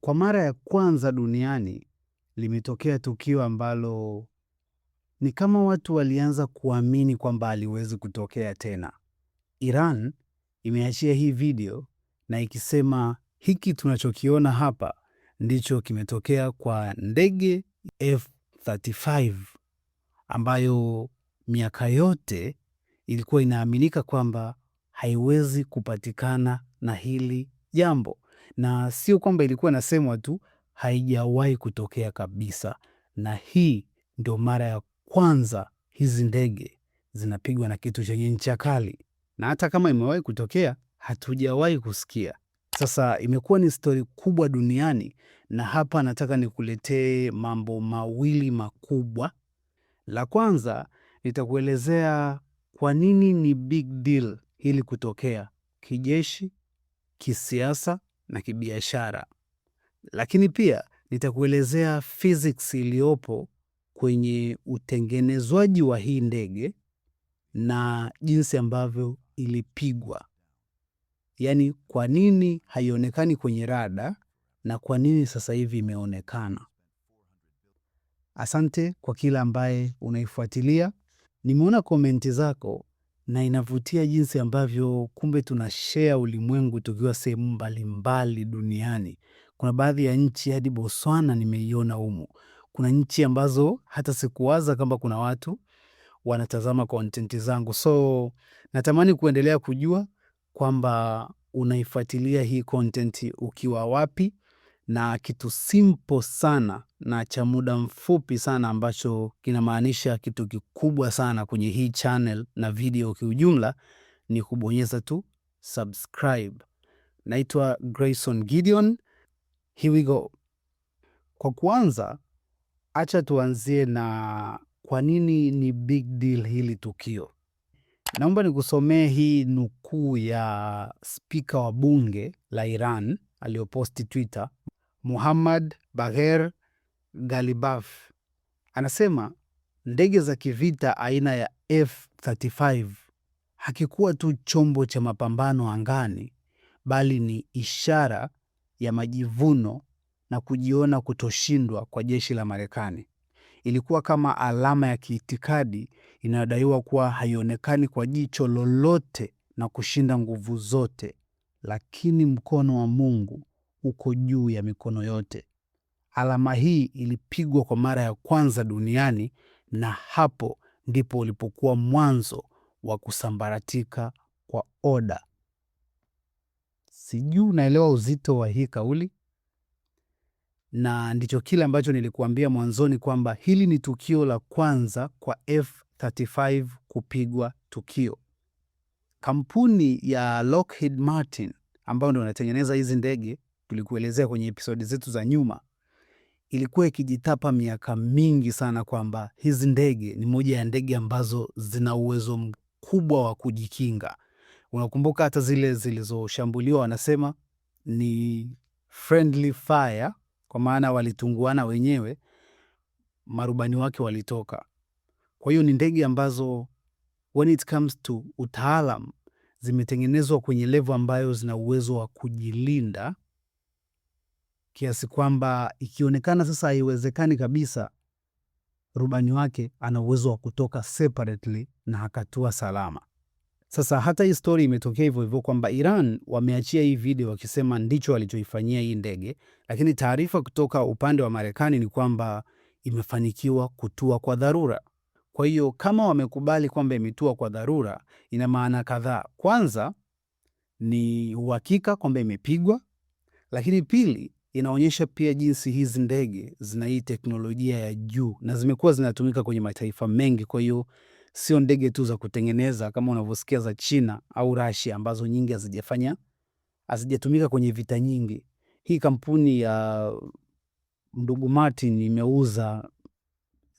Kwa mara ya kwanza duniani limetokea tukio ambalo ni kama watu walianza kuamini kwamba haliwezi kutokea tena. Iran imeachia hii video na ikisema hiki tunachokiona hapa ndicho kimetokea kwa ndege F-35 ambayo miaka yote ilikuwa inaaminika kwamba haiwezi kupatikana na hili jambo. Na sio kwamba ilikuwa inasemwa tu, haijawahi kutokea kabisa. Na hii ndio mara ya kwanza hizi ndege zinapigwa na kitu chenye ncha kali. Na hata kama imewahi kutokea, hatujawahi kusikia. Sasa imekuwa ni stori kubwa duniani, na hapa nataka nikuletee mambo mawili makubwa. La kwanza, nitakuelezea kwa nini ni big deal hili kutokea kijeshi, kisiasa na kibiashara. Lakini pia nitakuelezea physics iliyopo kwenye utengenezwaji wa hii ndege na jinsi ambavyo ilipigwa. Yaani kwa nini haionekani kwenye rada na kwa nini sasa hivi imeonekana. Asante kwa kila ambaye unaifuatilia. Nimeona komenti zako na inavutia jinsi ambavyo kumbe tunashare ulimwengu tukiwa sehemu mbalimbali duniani. Kuna baadhi ya nchi hadi Botswana nimeiona humu. Kuna nchi ambazo hata sikuwaza kama kuna watu wanatazama content zangu. So natamani kuendelea kujua kwamba unaifuatilia hii content ukiwa wapi, na kitu simple sana na cha muda mfupi sana ambacho kinamaanisha kitu kikubwa sana kwenye hii channel na video kiujumla ni kubonyeza tu subscribe. Naitwa Grayson Gideon. Here we go. Kwa kwanza, acha tuanzie na kwa nini ni big deal hili tukio. Naomba nikusomee hii nukuu ya spika wa bunge la Iran alioposti Twitter, Muhammad Bagher Ghalibaf. Anasema ndege za kivita aina ya F-35 hakikuwa tu chombo cha mapambano angani, bali ni ishara ya majivuno na kujiona kutoshindwa kwa jeshi la Marekani. Ilikuwa kama alama ya kiitikadi inayodaiwa kuwa haionekani kwa jicho lolote na kushinda nguvu zote, lakini mkono wa Mungu uko juu ya mikono yote. Alama hii ilipigwa kwa mara ya kwanza duniani, na hapo ndipo ulipokuwa mwanzo wa kusambaratika kwa oda. Sijui unaelewa uzito wa hii kauli? Na ndicho kile ambacho nilikuambia mwanzoni kwamba hili ni tukio la kwanza kwa F-35 kupigwa tukio. Kampuni ya Lockheed Martin ambayo ndio inatengeneza hizi ndege, tulikuelezea kwenye episodi zetu za nyuma, ilikuwa ikijitapa miaka mingi sana kwamba hizi ndege ni moja ya ndege ambazo zina uwezo mkubwa wa kujikinga. Unakumbuka hata zile zilizoshambuliwa wanasema ni friendly fire, kwa maana walitunguana wenyewe, marubani wake walitoka. Kwa hiyo ni ndege ambazo when it comes to utaalam zimetengenezwa kwenye level ambayo zina uwezo wa kujilinda, kiasi kwamba ikionekana sasa haiwezekani kabisa, rubani wake ana uwezo wa kutoka separately na akatua salama. Sasa hata hii story imetokea hivyo hivyo kwamba Iran wameachia hii video wakisema ndicho walichoifanyia hii ndege, lakini taarifa kutoka upande wa Marekani ni kwamba imefanikiwa kutua kwa dharura. Kwa hiyo kama wamekubali kwamba imetua kwa dharura, ina maana kadhaa. Kwanza ni uhakika kwamba imepigwa, lakini pili inaonyesha pia jinsi hizi ndege zina hii teknolojia ya juu na zimekuwa zinatumika kwenye mataifa mengi. Kwa hiyo sio ndege tu za kutengeneza kama unavyosikia za China au Russia ambazo nyingi hazijatumika kwenye vita nyingi. Hii kampuni ya ndugu Martin imeuza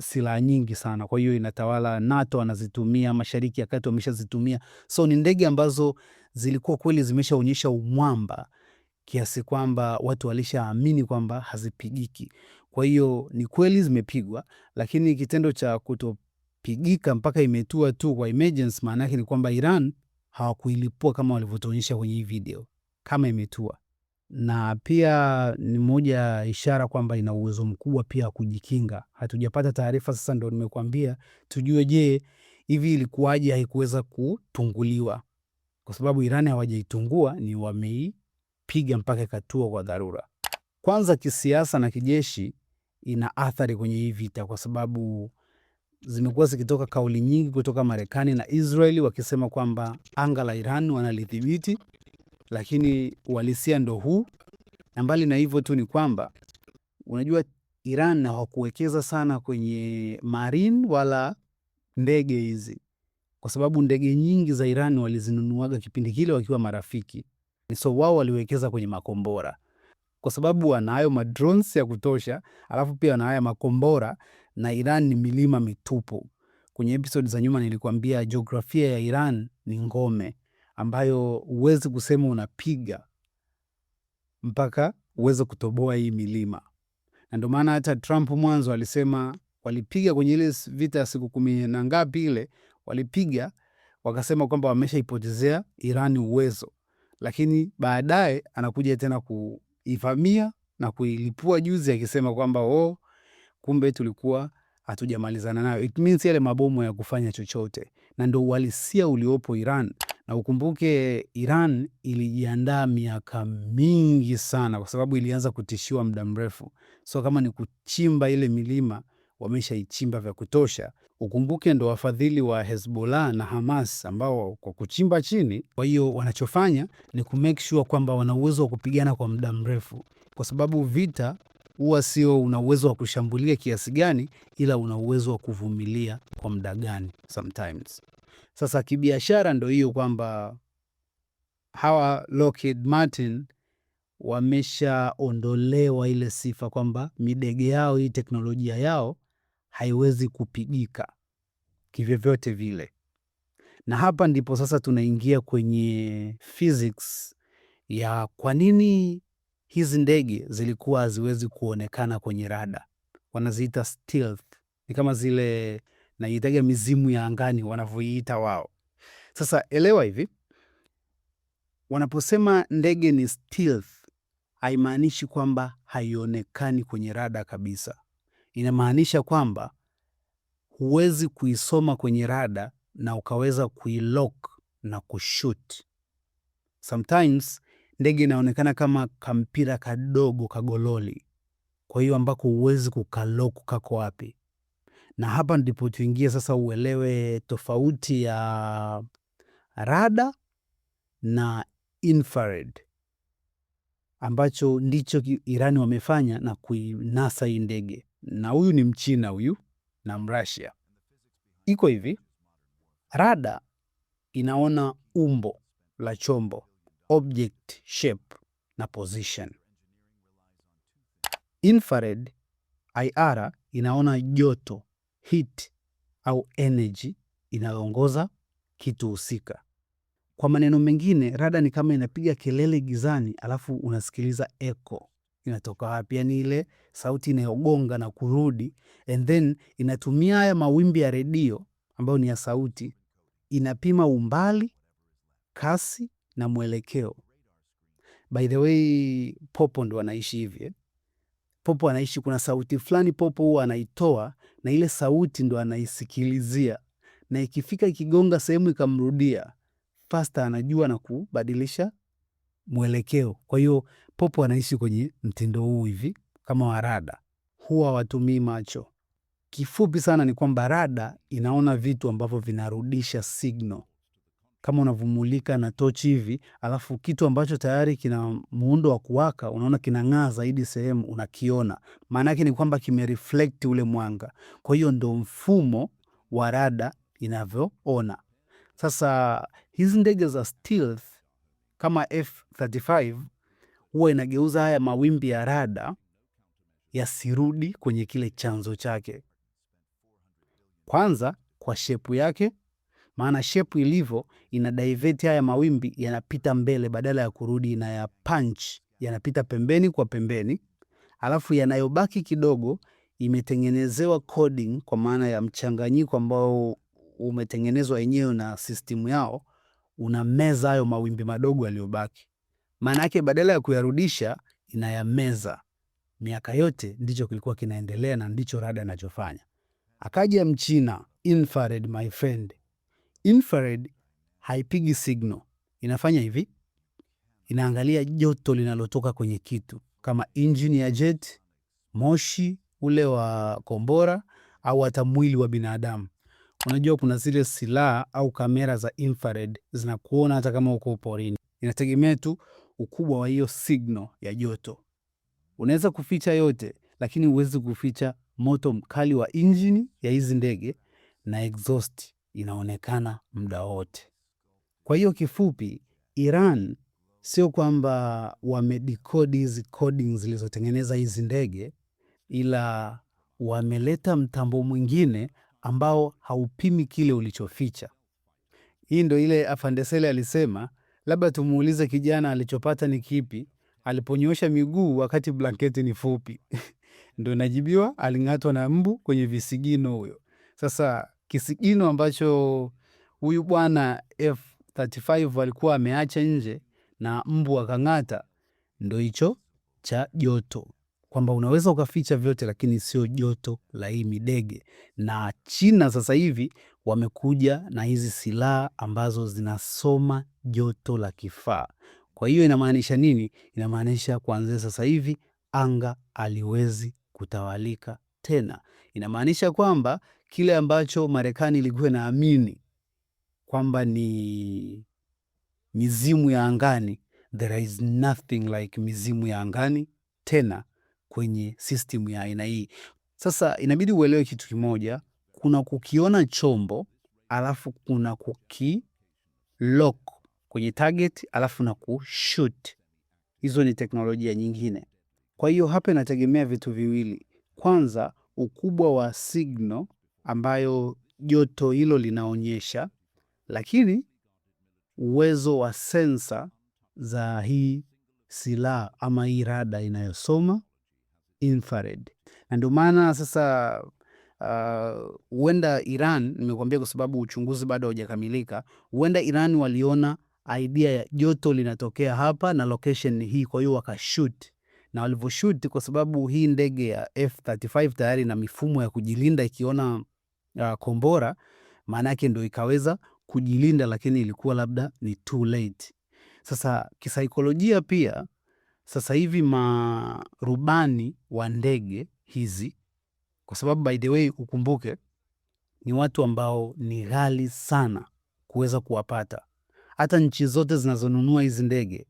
silaha nyingi sana, kwa hiyo inatawala. NATO wanazitumia, Mashariki ya Kati wameshazitumia. So ni ndege ambazo zilikuwa kweli zimeshaonyesha umwamba kiasi kwamba watu walishaamini kwamba hazipigiki. Kwa hiyo ni kweli zimepigwa, lakini kitendo cha kutopigika mpaka imetua tu kwa emergency, maana yake ni kwamba Iran hawakuilipua kama walivyotuonyesha kwenye hii video kama imetua. na pia ni moja ya ishara kwamba ina uwezo mkubwa pia kujikinga. Hatujapata taarifa, sasa ndo nimekuambia tujue, je, hivi ilikuwaje haikuweza kutunguliwa? Kwa sababu Iran hawajaitungua, ni wameipiga mpaka ikatua kwa dharura. Kwanza kisiasa na kijeshi ina athari kwenye hii vita, kwa sababu zimekuwa zikitoka kauli nyingi kutoka Marekani na Israeli wakisema kwamba anga la Iran wanalidhibiti, lakini uhalisia ndo huu. Na mbali na hivyo tu ni kwamba unajua Iran hawakuwekeza sana kwenye marine wala ndege hizi, kwa sababu ndege nyingi za Iran walizinunuaga kipindi kile wakiwa marafiki. So wao waliwekeza kwenye makombora, kwa sababu wanayo madrones ya kutosha, alafu pia wanayo makombora, na Iran ni milima mitupu. Kwenye episode za nyuma nilikuambia jiografia ya Iran ni ngome ambayo huwezi kusema unapiga mpaka uweze kutoboa hii milima. Na ndio maana hata Trump mwanzo alisema walipiga kwenye ile vita ya siku 10 na ngapi ile, walipiga wakasema kwamba wameshaipotezea Iran uwezo, lakini baadaye anakuja tena kuivamia na kuilipua juzi akisema kwamba kumbe tulikuwa hatujamalizana nayo. It means yale mabomu ya kufanya chochote, na ndio uhalisia uliopo Iran. Na ukumbuke Iran ilijiandaa miaka mingi sana, kwa sababu ilianza kutishiwa muda mrefu. So kama ni kuchimba ile milima, wameshaichimba vya kutosha. Ukumbuke ndo wafadhili wa Hezbollah na Hamas ambao kwa kuchimba chini. Kwa hiyo wanachofanya ni kumake sure kwamba wana uwezo wa kupigana kwa muda mrefu, kwa sababu vita huwa sio una uwezo wa kushambulia kiasi gani, ila una uwezo wa kuvumilia kwa muda gani sometimes. Sasa kibiashara ndo hiyo kwamba hawa Lockheed Martin wameshaondolewa ile sifa kwamba midege yao, hii teknolojia yao haiwezi kupigika kivyovyote vile. Na hapa ndipo sasa tunaingia kwenye physics ya kwa nini hizi ndege zilikuwa haziwezi kuonekana kwenye rada. Wanaziita stealth. Ni kama zile naitaga mizimu ya angani wanavyoiita wao. Sasa elewa hivi, wanaposema ndege ni stealth, haimaanishi kwamba haionekani kwenye rada kabisa. Inamaanisha kwamba huwezi kuisoma kwenye rada na ukaweza kuilock na kushoot. Sometimes ndege inaonekana kama kampira kadogo kagololi, kwa hiyo ambako huwezi kukalock kako wapi. Na hapa ndipo tuingie sasa uelewe tofauti ya rada na infrared, ambacho ndicho Irani wamefanya na kuinasa hii ndege. Na huyu ni Mchina huyu na Mrussia. Iko hivi, rada inaona umbo la chombo, object shape na position. Infrared IR inaona joto, heat au energy inayoongoza kitu husika. Kwa maneno mengine, rada ni kama inapiga kelele gizani, alafu unasikiliza echo. Inatoka wapi? Yani ile sauti inayogonga na kurudi, and then inatumia haya mawimbi ya redio ambayo ni ya sauti, inapima umbali, kasi na mwelekeo. By the way, popo ndo anaishi hivi. Popo anaishi, kuna sauti fulani popo huwa anaitoa, na ile sauti ndo anaisikilizia, na ikifika ikigonga sehemu ikamrudia faster, anajua na kubadilisha mwelekeo. Kwa hiyo popo anaishi kwenye mtindo huu hivi kama wa rada, huwa watumii macho. Kifupi sana ni kwamba rada inaona vitu ambavyo vinarudisha signal. Kama unavumulika na tochi hivi, alafu kitu ambacho tayari kina muundo wa kuwaka, unaona kinang'aa zaidi sehemu, unakiona. Maana yake ni kwamba kimereflect ule mwanga. Kwa hiyo ndo mfumo wa rada inavyoona. Sasa hizi ndege za stealth kama F-35 huwa inageuza haya mawimbi ya rada yasirudi kwenye kile chanzo chake. Kwanza kwa shepu yake, maana shepu ilivyo ina divert haya mawimbi, yanapita mbele badala ya kurudi, na ya punch yanapita pembeni kwa pembeni. Alafu yanayobaki kidogo imetengenezewa coding, kwa maana ya mchanganyiko ambao umetengenezwa yenyewe na system yao, unameza hayo mawimbi madogo yaliyobaki. Maana yake badala ya kuyarudisha inayameza. Miaka yote ndicho kilikuwa kinaendelea na ndicho rada anachofanya. Akaja Mchina, infrared my friend. Infrared haipigi signal. Inafanya hivi, inaangalia joto linalotoka kwenye kitu, kama engine ya jet, moshi ule wa kombora, au hata mwili wa binadamu. Unajua kuna zile silaha au kamera za infrared zinakuona hata kama uko porini. Inategemea tu ukubwa wa hiyo signal ya joto. Unaweza kuficha yote, lakini huwezi kuficha moto mkali wa engine ya hizi ndege, na exhaust inaonekana muda wote. Kwa hiyo kifupi, Iran sio kwamba wamedecode hizi coding zilizotengeneza hizi ndege, ila wameleta mtambo mwingine ambao haupimi kile ulichoficha. Hii ndo ile Afande Sele alisema, labda tumuulize kijana alichopata ni kipi aliponyosha miguu wakati blanketi ni fupi. Ndo najibiwa aling'atwa na mbu kwenye visigino huyo. Sasa kisigino ambacho huyu bwana F-35 alikuwa ameacha nje na mbu akang'ata, ndo hicho cha joto, kwamba unaweza ukaficha vyote lakini sio joto la hii midege. Na China sasa hivi wamekuja na hizi silaha ambazo zinasoma joto la kifaa. Kwa hiyo inamaanisha nini? Inamaanisha kuanzia sasa hivi anga aliwezi kutawalika tena. Inamaanisha kwamba kile ambacho Marekani ilikuwa inaamini kwamba ni mizimu ya angani, there is nothing like mizimu ya angani tena kwenye system ya aina hii. Sasa inabidi uelewe kitu kimoja, kuna kukiona chombo alafu kuna kukilock kwenye target alafu na kushoot. Hizo ni teknolojia nyingine. Kwa hiyo hapa inategemea vitu viwili. Kwanza, ukubwa wa signal ambayo joto hilo linaonyesha, lakini uwezo wa sensa za hii silaha ama hii rada inayosoma infrared. Na ndio maana sasa huenda Iran, nimekuambia kwa sababu uchunguzi bado haujakamilika, huenda Iran waliona idea ya joto linatokea hapa na location ni hii, kwa hiyo wakashoot. Na walivyoshoot, kwa sababu hii ndege ya F-35 tayari na mifumo ya kujilinda ikiona kombora, maana yake ndio ikaweza kujilinda, lakini ilikuwa labda ni too late. Sasa kisaikolojia pia, sasa hivi marubani wa ndege hizi, kwa sababu by the way ukumbuke ni watu ambao ni ghali sana kuweza kuwapata. Hata nchi zote zinazonunua hizi ndege,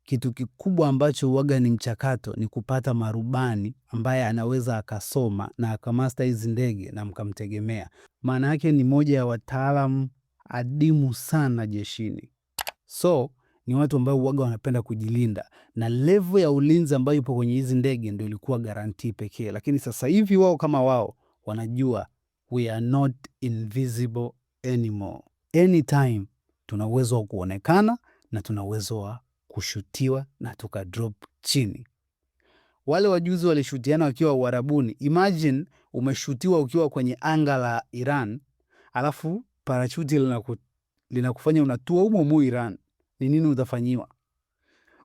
kitu kikubwa ambacho huwaga ni mchakato ni kupata marubani ambaye anaweza akasoma na akamasta hizi ndege na mkamtegemea. Maana yake ni moja ya wataalamu adimu sana jeshini. So ni watu ambao huwaga wanapenda kujilinda, na level ya ulinzi ambayo ipo kwenye hizi ndege ndio ilikuwa guarantee pekee. Lakini sasa hivi wao kama wao wanajua we are not invisible anymore. Anytime tuna uwezo wa kuonekana na tuna uwezo wa kushutiwa na tuka drop chini. Wale wajuzi walishutiana wakiwa Uarabuni. Imagine umeshutiwa ukiwa kwenye anga la Iran, alafu parachuti linakufanya unatua humo Iran. Ni nini utafanyiwa?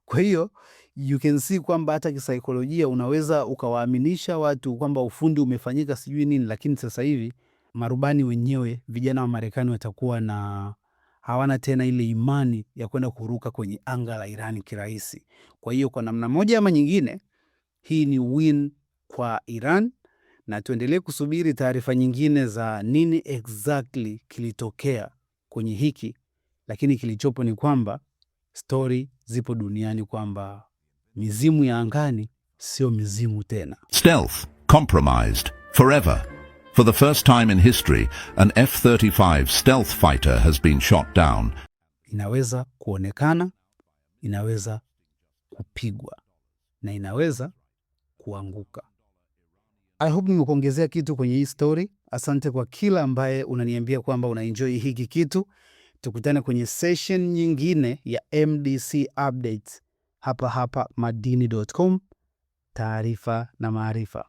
Kwa hiyo you can see kwamba hata kisaikolojia unaweza ukawaaminisha watu kwamba ufundi umefanyika sijui nini, lakini sasa hivi marubani wenyewe vijana wa Marekani watakuwa na hawana tena ile imani ya kwenda kuruka kwenye anga la Iran kirahisi. Kwa hiyo kwa namna moja ama nyingine, hii ni win kwa Iran, na tuendelee kusubiri taarifa nyingine za nini exactly kilitokea kwenye hiki, lakini kilichopo ni kwamba story zipo duniani kwamba mizimu ya angani sio mizimu tena. Stealth compromised forever. For the first time in history, an F-35 stealth fighter has been shot down. Inaweza kuonekana, inaweza kupigwa, na inaweza kuanguka. I hope nimekuongezea kitu kwenye hii story. Asante kwa kila ambaye unaniambia kwamba unaenjoy hiki kitu. Tukutane kwenye session nyingine ya MDC Updates hapa Madini.com, taarifa na maarifa.